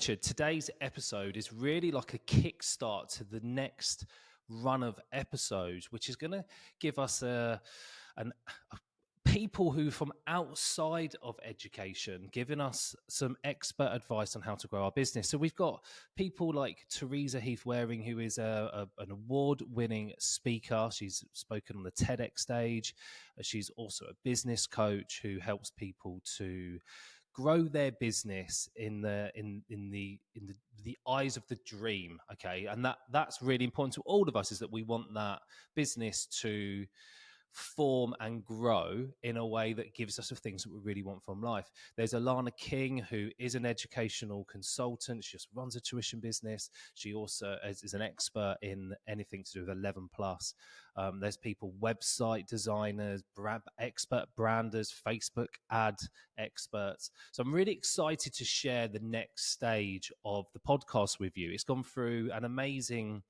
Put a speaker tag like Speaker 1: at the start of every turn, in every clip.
Speaker 1: Richard, today's episode is really like a kickstart to the next run of episodes, which is going to give us people who from outside of education giving us some expert advice on how to grow our business. So we've got people like Teresa Heath-Waring, who is an award-winning speaker. She's spoken on the TEDx stage. She's also a business coach who helps people to grow their business in the eyes of the dream. Okay, and that's really important to all of us, is that we want that business to form and grow in a way that gives us the things that we really want from life. There's Alana King, who is an educational consultant. She just runs a tuition business. She also is an expert in anything to do with 11 plus. There's people, website designers, expert branders, Facebook ad experts. So I'm really excited to share the next stage of the podcast with you. It's gone through an amazing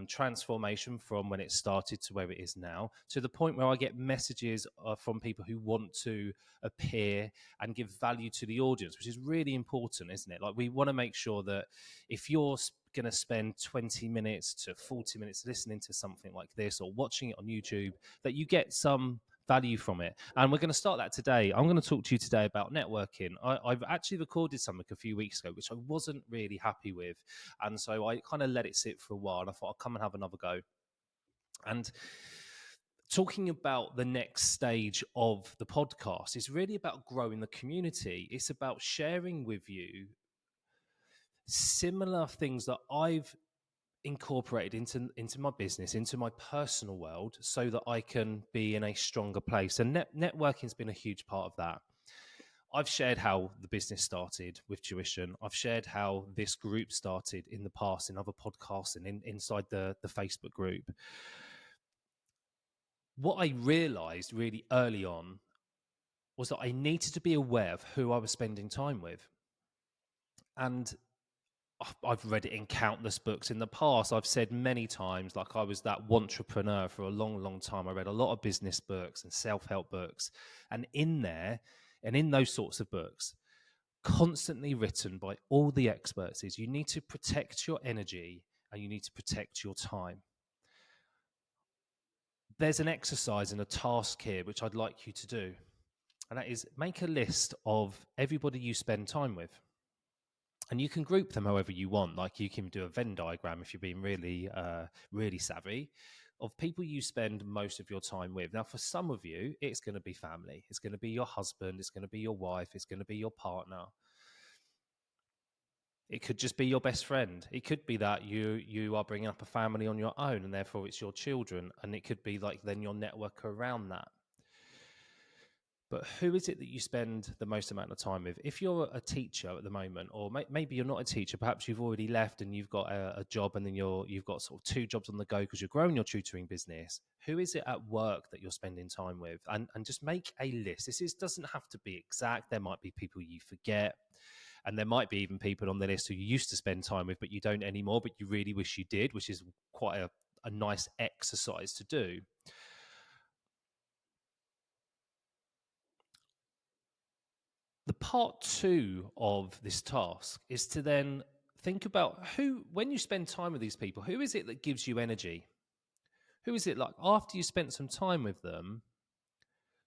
Speaker 1: transformation from when it started to where it is now, to the point where I get messages from people who want to appear and give value to the audience, which is really important, isn't it? Like, we want to make sure that if you're going to spend 20 minutes to 40 minutes listening to something like this or watching it on YouTube, that you get some value from it. And we're going to start that today. I'm going to talk to you today about networking. I've actually recorded something a few weeks ago, which I wasn't really happy with. And so I kind of let it sit for a while, and I thought I'll come and have another go. And talking about the next stage of the podcast is really about growing the community. It's about sharing with you similar things that I've incorporated into my business, into my personal world, so that I can be in a stronger place. And networking has been a huge part of that. I've shared how the business started with tuition. I've shared how this group started in the past in other podcasts and inside the Facebook group. What I realized really early on was that I needed to be aware of who I was spending time with. And I've read it in countless books in the past. I've said many times, like, I was that entrepreneur for a long, long time. I read a lot of business books and self-help books. And in there, and in those sorts of books, constantly written by all the experts, is you need to protect your energy and you need to protect your time. There's an exercise and a task here which I'd like you to do. And that is, make a list of everybody you spend time with. And you can group them however you want. Like, you can do a Venn diagram if you're being really, really savvy, of people you spend most of your time with. Now, for some of you, it's going to be family. It's going to be your husband. It's going to be your wife. It's going to be your partner. It could just be your best friend. It could be that you are bringing up a family on your own, and therefore it's your children. And it could be like then your network around that. But who is it that you spend the most amount of time with? If you're a teacher at the moment, or maybe you're not a teacher, perhaps you've already left and you've got a job, and then you've got sort of two jobs on the go because you're growing your tutoring business. Who is it at work that you're spending time with? And just make a list. Doesn't have to be exact. There might be people you forget. And there might be even people on the list who you used to spend time with, but you don't anymore, but you really wish you did, which is quite a nice exercise to do. The part two of this task is to then think about when you spend time with these people, who is it that gives you energy? Who is it, like, after you spent some time with them,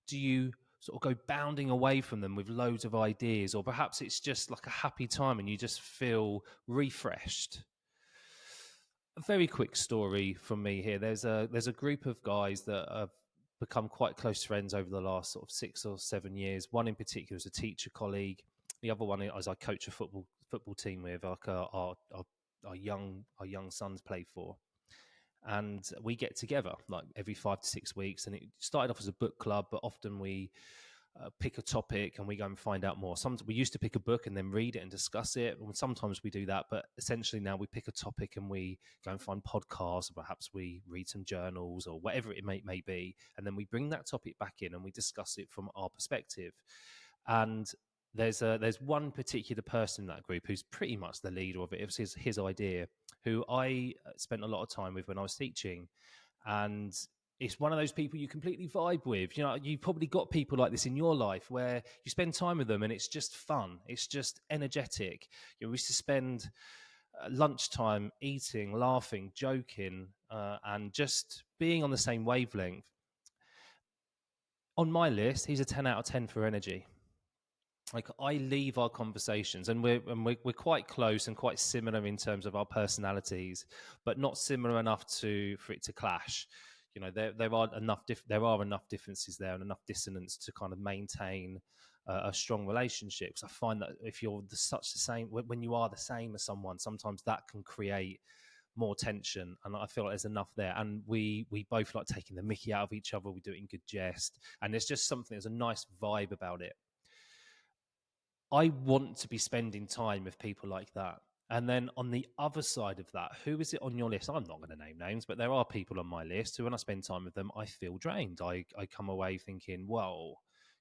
Speaker 1: do you sort of go bounding away from them with loads of ideas? Or perhaps it's just like a happy time and you just feel refreshed. A very quick story from me here. There's a group of guys that have become quite close friends over the last sort of 6 or 7 years. One in particular is a teacher colleague. The other one is I coach a football team with, like our young sons play for. And we get together like every 5 to 6 weeks. And it started off as a book club, but often we pick a topic and we go and find out more. Sometimes we used to pick a book and then read it and discuss it. And sometimes we do that, but essentially now we pick a topic and we go and find podcasts, or perhaps we read some journals or whatever it may be. And then we bring that topic back in and we discuss it from our perspective. And there's one particular person in that group who's pretty much the leader of it. It was his idea, who I spent a lot of time with when I was teaching. And it's one of those people you completely vibe with. You know, you've probably got people like this in your life where you spend time with them and it's just fun. It's just energetic. You know, we used to spend lunchtime eating, laughing, joking, and just being on the same wavelength. On my list, he's a 10 out of 10 for energy. Like, I leave our conversations, and we're quite close and quite similar in terms of our personalities, but not similar enough for it to clash. You know, there are enough differences there and enough dissonance to kind of maintain a strong relationship. So I find that if you're such the same, when you are the same as someone, sometimes that can create more tension, and I feel like there's enough there. And we both like taking the mickey out of each other. We do it in good jest, and there's just something. There's a nice vibe about it. I want to be spending time with people like that. And then on the other side of that, who is it on your list? I'm not going to name names, but there are people on my list who, when I spend time with them, I feel drained. I come away thinking, well,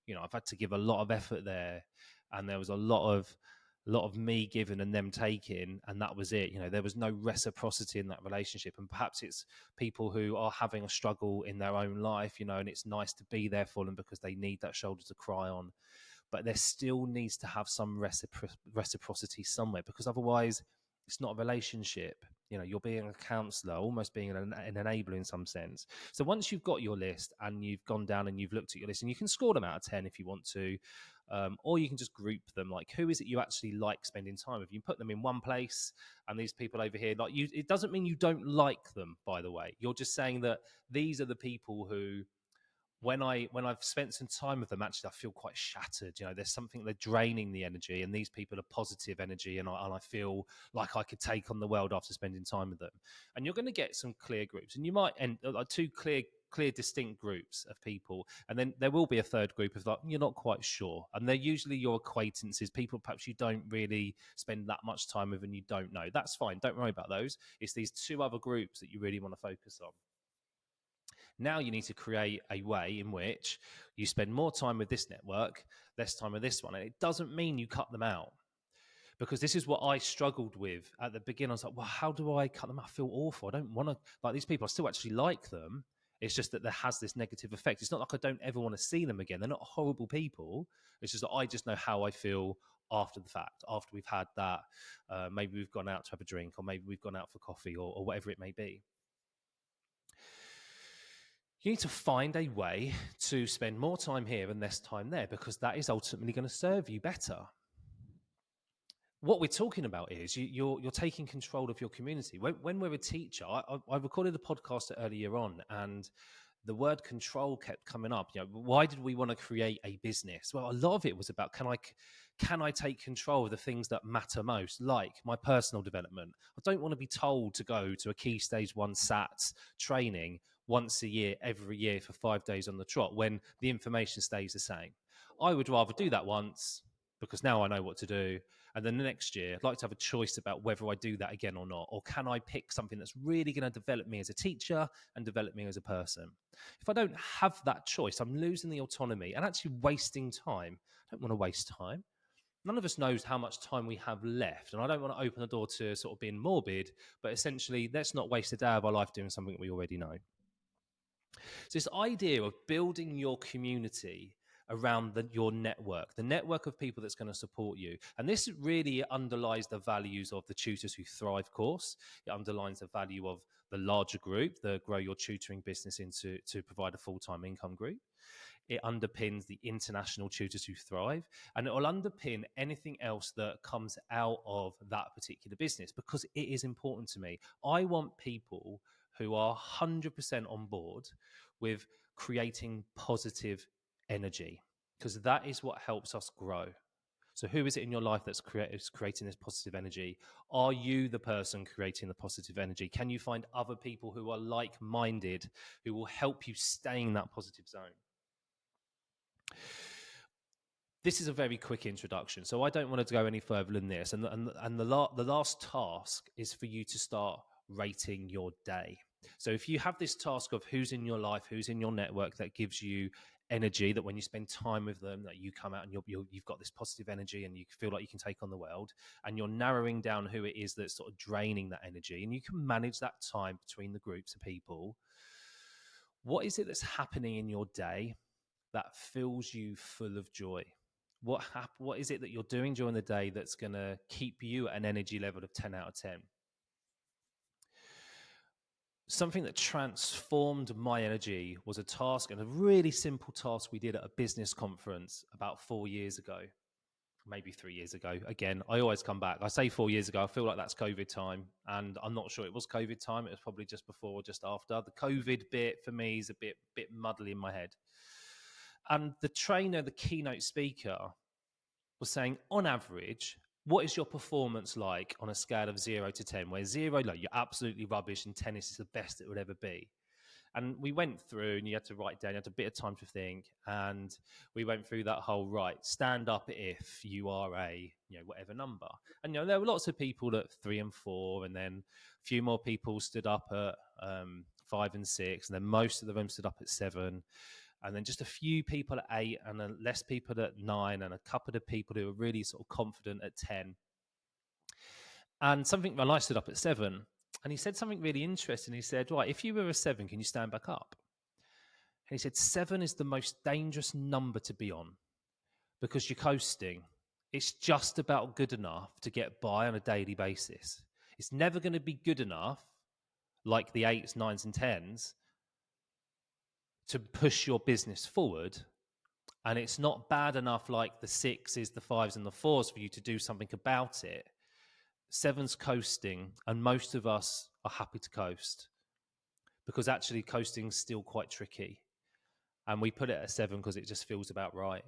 Speaker 1: you know, I've had to give a lot of effort there, and there was a lot of me giving and them taking, and that was it. You know, there was no reciprocity in that relationship, and perhaps it's people who are having a struggle in their own life, you know, and it's nice to be there for them because they need that shoulder to cry on, but there still needs to have some reciprocity somewhere, because otherwise it's not a relationship. You know, you're being a counselor, almost being an enabler in some sense. So once you've got your list and you've gone down and you've looked at your list, and you can score them out of 10 if you want to, or you can just group them. Like, who is it you actually like spending time with? You put them in one place, and these people over here, like you, it doesn't mean you don't like them, by the way. You're just saying that these are the people who, when I've spent some time with them, actually I feel quite shattered. You know, there's something, they're draining the energy, and these people are positive energy, and I feel like I could take on the world after spending time with them. And you're going to get some clear groups, and you might end like two clear distinct groups of people, and then there will be a third group of like you're not quite sure, and they're usually your acquaintances, people perhaps you don't really spend that much time with and you don't know. That's fine, don't worry about those. It's these two other groups that you really want to focus on. Now you need to create a way in which you spend more time with this network, less time with this one. And it doesn't mean you cut them out, because this is what I struggled with at the beginning. I was like, well, how do I cut them out? I feel awful. I don't want to, like, these people. I still actually like them. It's just that there has this negative effect. It's not like I don't ever want to see them again. They're not horrible people. It's just that I just know how I feel after the fact, after we've had that. Maybe we've gone out to have a drink, or maybe we've gone out for coffee, or whatever it may be. You need to find a way to spend more time here and less time there, because that is ultimately going to serve you better. What we're talking about is you're taking control of your community. When we're a teacher, I recorded a podcast earlier on, and the word control kept coming up. You know, why did we want to create a business? Well, a lot of it was about, can I take control of the things that matter most, like my personal development? I don't want to be told to go to a Key Stage 1 SATs training once a year, every year for 5 days on the trot, when the information stays the same. I would rather do that once, because now I know what to do. And then the next year, I'd like to have a choice about whether I do that again or not. Or can I pick something that's really going to develop me as a teacher and develop me as a person? If I don't have that choice, I'm losing the autonomy and actually wasting time. I don't want to waste time. None of us knows how much time we have left. And I don't want to open the door to sort of being morbid, but essentially, let's not waste a day of our life doing something we already know. So this idea of building your community around your network, the network of people that's going to support you. And this really underlies the values of the Tutors Who Thrive course. It underlines the value of the larger group, the Grow Your Tutoring Business into to provide a full-time income group. It underpins the international Tutors Who Thrive, and it will underpin anything else that comes out of that particular business, because it is important to me. I want people who are 100% on board with creating positive energy, because that is what helps us grow. So who is it in your life that's creating this positive energy? Are you the person creating the positive energy? Can you find other people who are like-minded, who will help you stay in that positive zone? This is a very quick introduction, so I don't want to go any further than this. And the last task is for you to start rating your day. So if you have this task of who's in your life, who's in your network that gives you energy, that when you spend time with them, that you come out and you've got this positive energy and you feel like you can take on the world, and you're narrowing down who it is that's sort of draining that energy, and you can manage that time between the groups of people. What is it that's happening in your day that fills you full of joy? What is it that you're doing during the day that's going to keep you at an energy level of 10 out of 10? Something that transformed my energy was a task, and a really simple task we did at a business conference about 4 years ago, maybe 3 years ago. Again, I always come back. I say 4 years ago. I feel like that's COVID time, and I'm not sure it was COVID time. It was probably just before or just after. The COVID bit for me is a bit muddly in my head. And the trainer, the keynote speaker, was saying, on average, what is your performance like on a scale of 0 to 10, where 0, like, you're absolutely rubbish, and 10 is the best it would ever be? And we went through, and you had to write down, you had a bit of time to think. And we went through that whole, right, stand up if you are a, whatever number. And, there were lots of people at 3 and 4, and then a few more people stood up at 5 and 6. And then most of the room stood up at 7. And then just a few people at 8, and then less people at 9, and a couple of people who were really sort of confident at 10. And I stood up at 7, and he said something really interesting. He said, right, if you were a 7, can you stand back up? And he said, 7 is the most dangerous number to be on because you're coasting. It's just about good enough to get by on a daily basis. It's never going to be good enough, like the 8s, 9s, and 10s, to push your business forward. And it's not bad enough, like the 6s, the 5s, and the 4s, for you to do something about it. 7's coasting, and most of us are happy to coast because actually coasting's still quite tricky. And we put it at 7 because it just feels about right.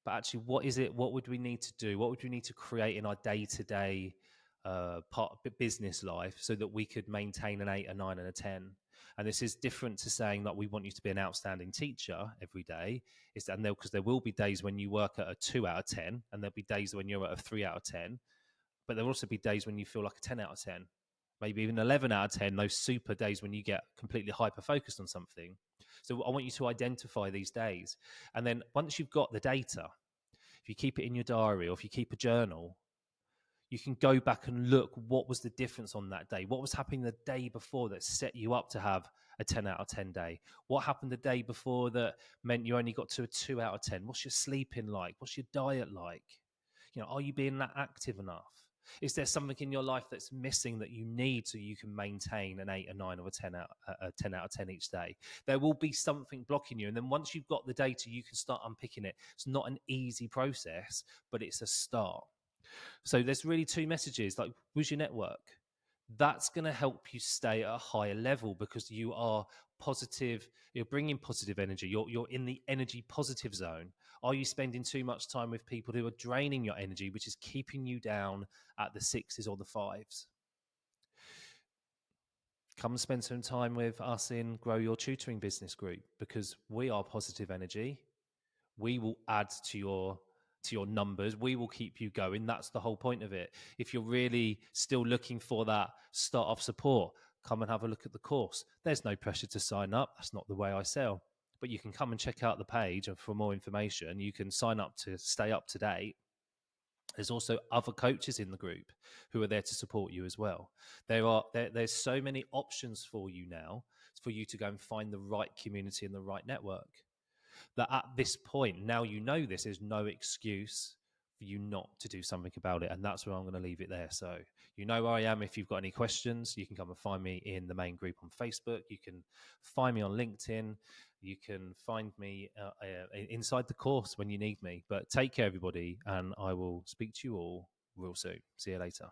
Speaker 1: But actually, what is it? What would we need to do? What would we need to create in our day-to-day part of business life so that we could maintain an 8, a 9, and a 10? And this is different to saying that we want you to be an outstanding teacher every day. Because there will be days when you work at a 2 out of 10, and there'll be days when you're at a 3 out of 10. But there'll also be days when you feel like a 10 out of 10, maybe even 11 out of 10, those super days when you get completely hyper-focused on something. So I want you to identify these days. And then once you've got the data, if you keep it in your diary or if you keep a journal, you can go back and look what was the difference on that day. What was happening the day before that set you up to have a 10 out of 10 day? What happened the day before that meant you only got to a 2 out of 10? What's your sleeping like? What's your diet like? Are you being that active enough? Is there something in your life that's missing that you need so you can maintain an 8, a 9, or a 10 out of 10 each day? There will be something blocking you. And then once you've got the data, you can start unpicking it. It's not an easy process, but it's a start. So there's really two messages. Like, who's your network? That's going to help you stay at a higher level because you are positive. You're bringing positive energy. You're in the energy positive zone. Are you spending too much time with people who are draining your energy, which is keeping you down at the 6s or the 5s? Come spend some time with us in Grow Your Tutoring Business Group, because we are positive energy. We will add to your numbers. We will keep you going. That's the whole point of it. If you're really still looking for that start off support, come and have a look at the course. There's no pressure to sign up. That's not the way I sell. But you can come and check out the page, and for more information, you can sign up to stay up to date. There's also other coaches in the group who are there to support you as well. There's so many options for you now for you to go and find the right community and the right network, that at this point, now you know this, there's no excuse for you not to do something about it. And that's where I'm going to leave it there. So you know where I am. If you've got any questions, you can come and find me in the main group on Facebook. You can find me on LinkedIn. You can find me inside the course when you need me. But take care, everybody, and I will speak to you all real soon. See you later.